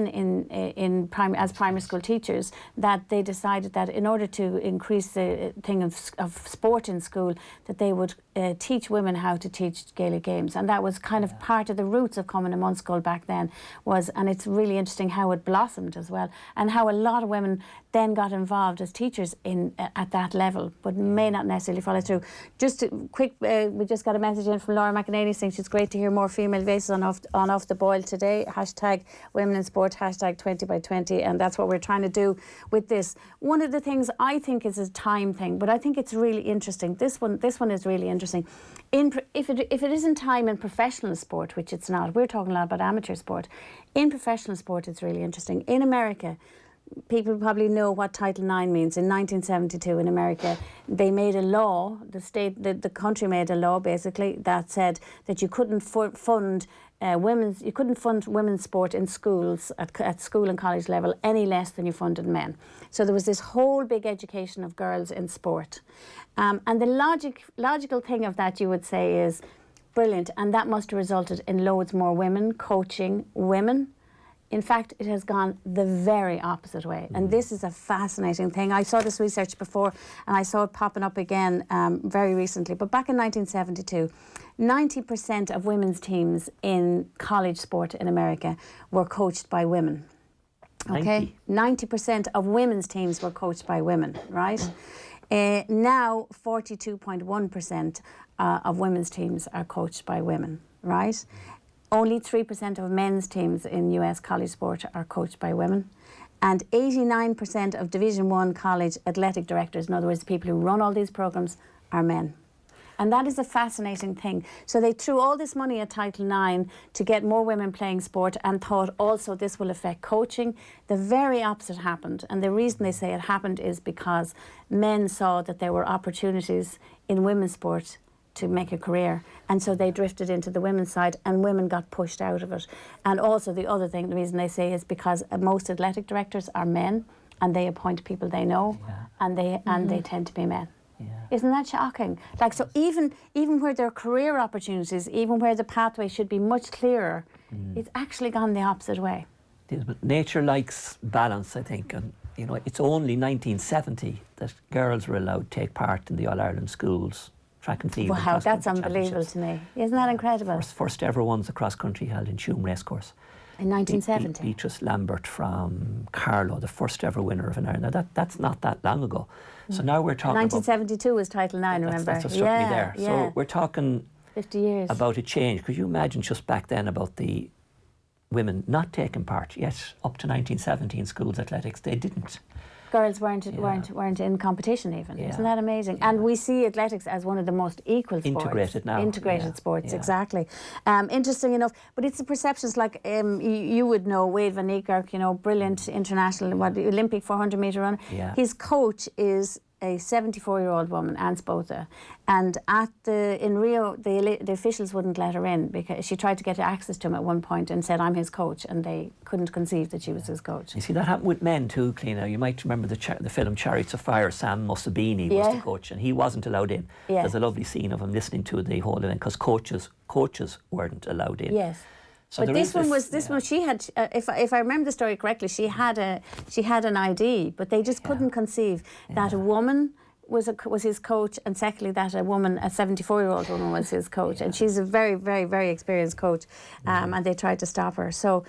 as primary school teachers that they decided that in order to increase the thing of sport in school, that they would teach women how to teach Gaelic games. And that was kind of part of the roots of Cumann na Munscoil back then. And it's really interesting how it blossomed as well, and how a lot of women then got involved as teachers at that level, but may not necessarily follow through. Just a quick, we just got a message in from Laura McEnany saying she's great to hear more female voices on off the boil today. # women in sport, # 20by20, and that's what we're trying to do with this. One of the things I think is a time thing, but I think it's really interesting. This one is really interesting. If it isn't time in professional sport, which it's not, we're talking a lot about amateur sport. In professional sport, it's really interesting. In America, people probably know what Title IX means. In 1972 in America, they made a law, the country made a law basically that said that you couldn't fund women's sport in schools at school and college level any less than you funded men. So there was this whole big education of girls in sport. And the logical thing of that, you would say, is brilliant, and that must have resulted in loads more women coaching women. In fact, it has gone the very opposite way. And this is a fascinating thing. I saw this research before, and I saw it popping up again very recently. But back in 1972, 90% of women's teams in college sport in America were coached by women. Okay? 90% of women's teams were coached by women, right? Now, 42.1% of women's teams are coached by women, right? Only 3% of men's teams in US college sport are coached by women. And 89% of Division I college athletic directors, in other words, the people who run all these programs, are men. And that is a fascinating thing. So they threw all this money at Title IX to get more women playing sport, and thought also this will affect coaching. The very opposite happened. And the reason they say it happened is because men saw that there were opportunities in women's sport to make a career, and so they drifted into the women's side, and women got pushed out of it. And also the other thing, the reason they say, is because most athletic directors are men, and they appoint people they know, and they tend to be men. Isn't that shocking? Like, so even where there are career opportunities, even where the pathway should be much clearer, it's actually gone the opposite way. It is, but nature likes balance, I think, and you know, it's only 1970 that girls were allowed to take part in the All-Ireland schools. Track and field. Wow, that's unbelievable to me. Isn't that incredible? First ever ones across country held in Tuam Racecourse. In 1970? Beatrice Lambert from Carlow, the first ever winner of an Ireland. Now that's not that long ago. So now we're talking 1972 was Title IX, remember? That's what struck me there. So we're talking 50 years. About a change. Could you imagine just back then about the women not taking part? Yet up to 1970 in schools athletics, they didn't. Girls weren't in competition even. Isn't that amazing? And we see athletics as one of the most equal sports. Integrated now. Integrated sports, exactly. Interesting enough, but it's the perceptions, like you would know Wade van Niekerk, you know, brilliant international Olympic 400 metre runner. Yeah. His coach is a 74-year-old woman, Anne Spotha, and in Rio the officials wouldn't let her in because she tried to get access to him at one point and said, I'm his coach, and they couldn't conceive that she was his coach. You see, that happened with men too, Cliona. You might remember the film Chariots of Fire. Sam Mussabini was the coach, and he wasn't allowed in. There's a lovely scene of him listening to the whole event because coaches weren't allowed in. Yes. So but this one she had, if I remember the story correctly, she had an ID, but they just couldn't conceive that a woman was his coach, and secondly that a 74-year-old woman was his coach, and she's a very, very, very experienced coach, and they tried to stop her. So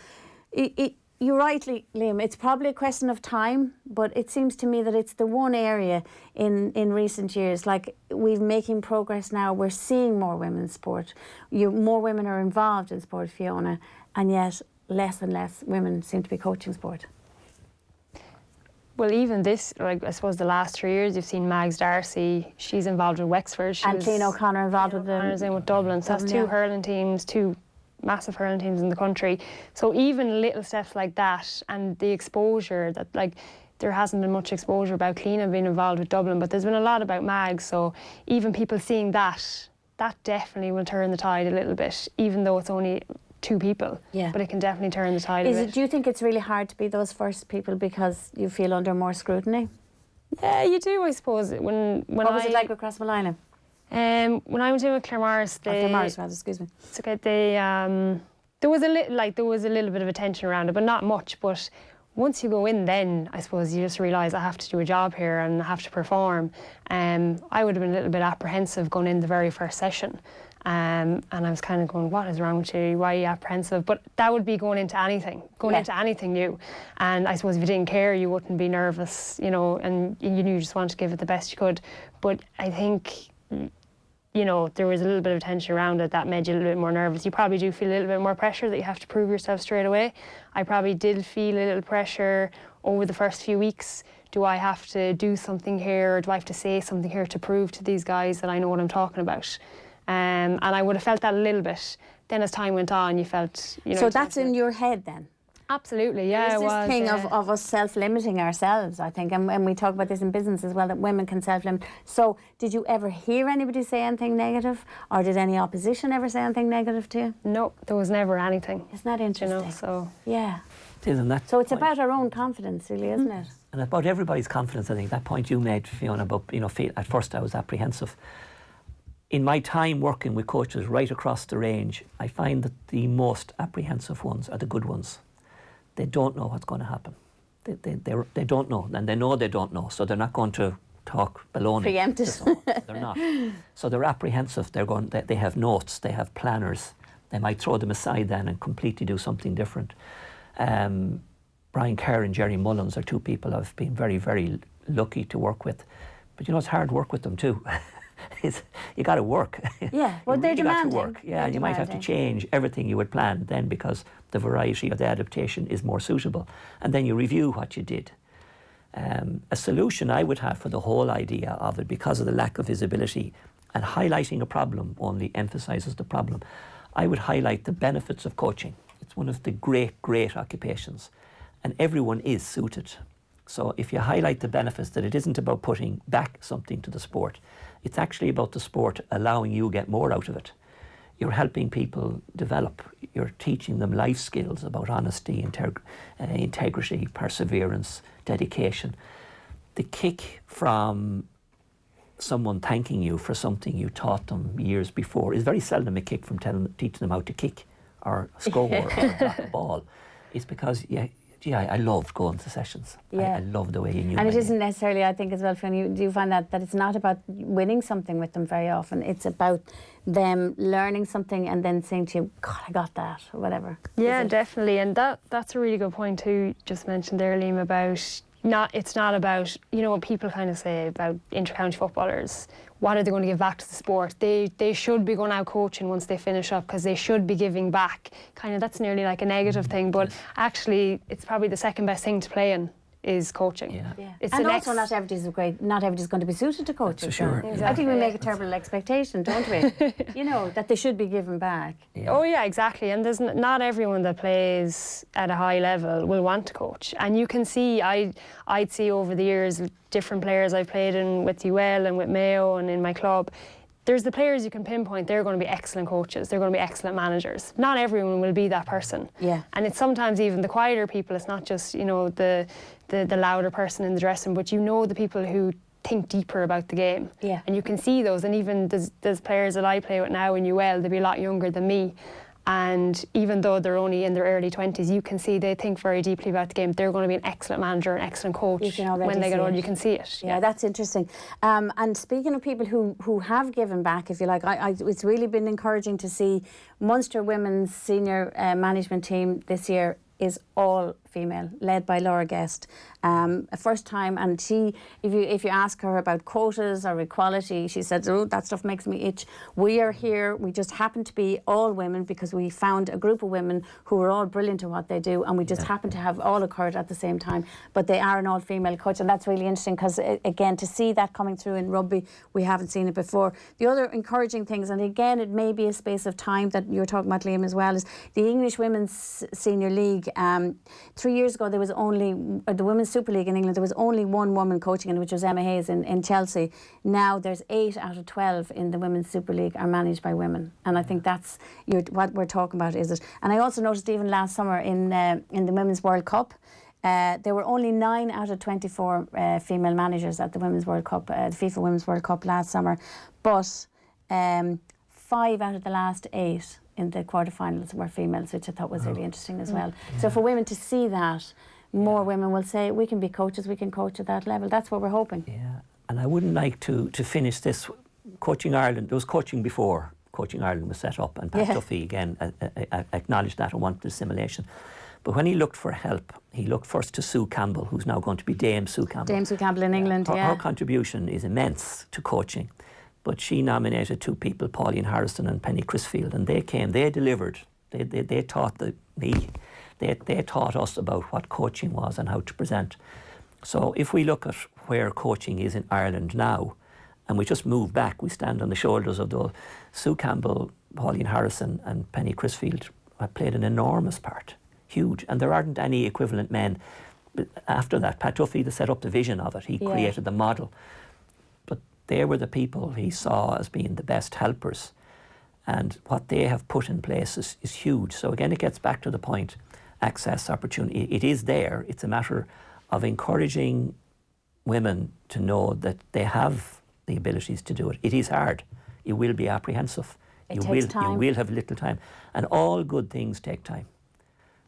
you're right, Liam, it's probably a question of time, but it seems to me that it's the one area in recent years, like we're making progress now, we're seeing more women's sport. More women are involved in sport, Fiona, and yet less and less women seem to be coaching sport. Well, even this, like I suppose the last 3 years, you've seen Mags Darcy, she's involved with Wexford. And Cliona O'Connor involved with them. O'Connor's in with Dublin, so that's two hurling teams, two massive hurling teams in the country. So even little steps like that, and the exposure that, like, there hasn't been much exposure about Cliona being involved with Dublin, but there's been a lot about Mag, so even people seeing that definitely will turn the tide a little bit, even though it's only 2 people. Yeah. But it can definitely turn the tide a bit. Do you think it's really hard to be those first people because you feel under more scrutiny? Yeah, you do, I suppose. What was it like with Crossmolina? When I went in with Claremorris, excuse me. It's okay. There was a little bit of attention around it, but not much. But once you go in, then I suppose you just realise I have to do a job here and I have to perform. I would have been a little bit apprehensive going in the very first session. And I was kind of going, what is wrong with you? Why are you apprehensive? But that would be going into anything new. And I suppose if you didn't care, you wouldn't be nervous, and you just want to give it the best you could. But I think, there was a little bit of tension around it that made you a little bit more nervous. You probably do feel a little bit more pressure that you have to prove yourself straight away. I probably did feel a little pressure over the first few weeks. Do I have to do something here, or do I have to say something here to prove to these guys that I know what I'm talking about? And I would have felt that a little bit. Then as time went on, you felt, So that's in your head then? Absolutely, yeah. There's this thing of us self-limiting ourselves, I think, and we talk about this in business as well, that women can self-limit. So did you ever hear anybody say anything negative, or did any opposition ever say anything negative to you? No, there was never anything. Isn't that interesting? So yeah. So it's about our own confidence, really, isn't it? And about everybody's confidence, I think, that point you made, Fiona, about, at first I was apprehensive. In my time working with coaches right across the range, I find that the most apprehensive ones are the good ones. They don't know what's going to happen. They don't know, and they know they don't know, so they're not going to talk baloney. Preempt it. They're not. So they're apprehensive. They have notes. They have planners. They might throw them aside then and completely do something different. Brian Kerr and Jerry Mullins are 2 people I've been very, very lucky to work with. But it's hard work with them too. You got to work. Yeah, well, they're demanding. Work. Yeah, you might have to change everything you had planned then because the variety of the adaptation is more suitable. And then you review what you did. A solution I would have for the whole idea of it, because of the lack of visibility and highlighting a problem only emphasises the problem, I would highlight the benefits of coaching. It's one of the great, great occupations, and everyone is suited. So if you highlight the benefits, that it isn't about putting back something to the sport, it's actually about the sport allowing you to get more out of it. You're helping people develop. You're teaching them life skills about honesty, integrity, perseverance, dedication. The kick from someone thanking you for something you taught them years before is very seldom a kick from teaching them how to kick or score or block a ball. It's because, I loved going to sessions. Yeah. I love the way you knew. And it isn't necessarily, I think as well, Fiona, do you find that it's not about winning something with them very often? It's about them learning something and then saying to you, God, I got that, or whatever. Yeah, definitely. And that's a really good point too, just mentioned there, Liam, about it's not about, what people kind of say about inter-county footballers. What are they going to give back to the sport? They should be going out coaching once they finish up because they should be giving back. Kind of, that's nearly like a negative thing, but actually it's probably the second best thing to play in is coaching. Yeah. And also not everybody's going to be suited to coaching. For sure. Exactly. I think we make a terrible expectation, don't we? That they should be given back. Yeah. Oh yeah, exactly. And there's not everyone that plays at a high level will want to coach. And you can see, I'd see over the years, different players I've played in with UL and with Mayo and in my club, there's the players you can pinpoint, they're going to be excellent coaches, they're going to be excellent managers. Not everyone will be that person. Yeah. And it's sometimes even the quieter people, it's not just, the louder person in the dressing room, but the people who think deeper about the game. Yeah. And you can see those, and even there's players that I play with now in UL, they'll be a lot younger than me. And even though they're only in their early 20s, you can see they think very deeply about the game. They're going to be an excellent manager, an excellent coach. When they get older, you can see it. Yeah, that's interesting. And speaking of people who have given back, if you like, it's really been encouraging to see Munster Women's senior management team this year is all female, led by Laura Guest. A first time, and she, if you ask her about quotas or equality, she said, "Oh, that stuff makes me itch." We are here. We just happen to be all women because we found a group of women who are all brilliant at what they do, and we just happen to have all occurred at the same time. But they are an all-female coach, and that's really interesting because again, to see that coming through in rugby, we haven't seen it before. The other encouraging things, and again, it may be a space of time that you're talking about, Liam, as well, is the English Women's Senior League. 3 3 years ago, there was only, the Women's Super League in England, there was only one woman coaching it, which was Emma Hayes in Chelsea. Now there's 8 out of 12 in the Women's Super League are managed by women. And I think that's what we're talking about, is it? And I also noticed even last summer in the Women's World Cup, there were only 9 out of 24 female managers at the Women's World Cup, the FIFA Women's World Cup last summer. But 5 out of the last 8 in the quarterfinals were females, which I thought was really interesting as well. So for women to see that, more women will say, we can be coaches, we can coach at that level. That's what we're hoping. Yeah, and I wouldn't like to finish this. Coaching Ireland, there was coaching before Coaching Ireland was set up, and Pat Duffy again acknowledged that and wanted assimilation. But when he looked for help, he looked first to Sue Campbell, who's now going to be Dame Sue Campbell. Dame Sue Campbell in England, Her contribution is immense to coaching. But she nominated 2 people, Pauline Harrison and Penny Crisfield, and they came, they delivered. They taught they taught us about what coaching was and how to present. So if we look at where coaching is in Ireland now, and we just move back, we stand on the shoulders of those. Sue Campbell, Pauline Harrison and Penny Crisfield have played an enormous part, huge, and there aren't any equivalent men. But after that, Pat Duffy set up the vision of it, he created the model. They were the people he saw as being the best helpers, and what they have put in place is huge. So again, it gets back to the point, access, opportunity. It is there. It's a matter of encouraging women to know that they have the abilities to do it. It is hard. You will be apprehensive. It takes time. You will have little time. And all good things take time.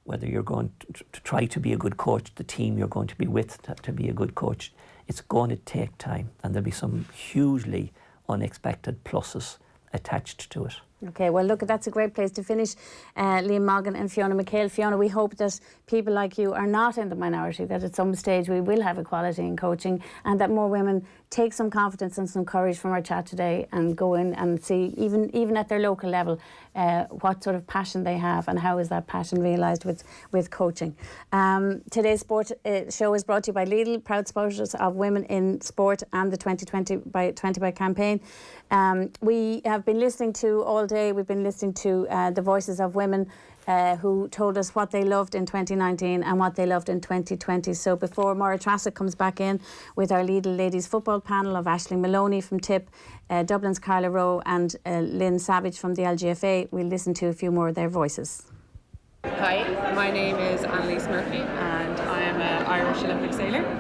Whether you're going to try to be a good coach, the team you're going to be with to be a good coach, it's going to take time, and there'll be some hugely unexpected pluses attached to it. Okay, well, look, that's a great place to finish. Liam Moggan and Fiona McHale. Fiona, we hope that people like you are not in the minority, that at some stage we will have equality in coaching, and that more women take some confidence and some courage from our chat today and go in and see, even at their local level, what sort of passion they have and how is that passion realised with coaching. Today's sport show is brought to you by LIDL, proud sponsors of women in sport and the 2020 by 20 by campaign. We have been listening to all day, we've been listening to the voices of women who told us what they loved in 2019 and what they loved in 2020. So before Maura Trassick comes back in with our LIDL ladies football panel of Aisling Maloney from TIP, Dublin's Carla Rowe and Lynn Savage from the LGFA, we'll listen to a few more of their voices. Hi, my name is Annalise Murphy and I am an Irish Olympic sailor.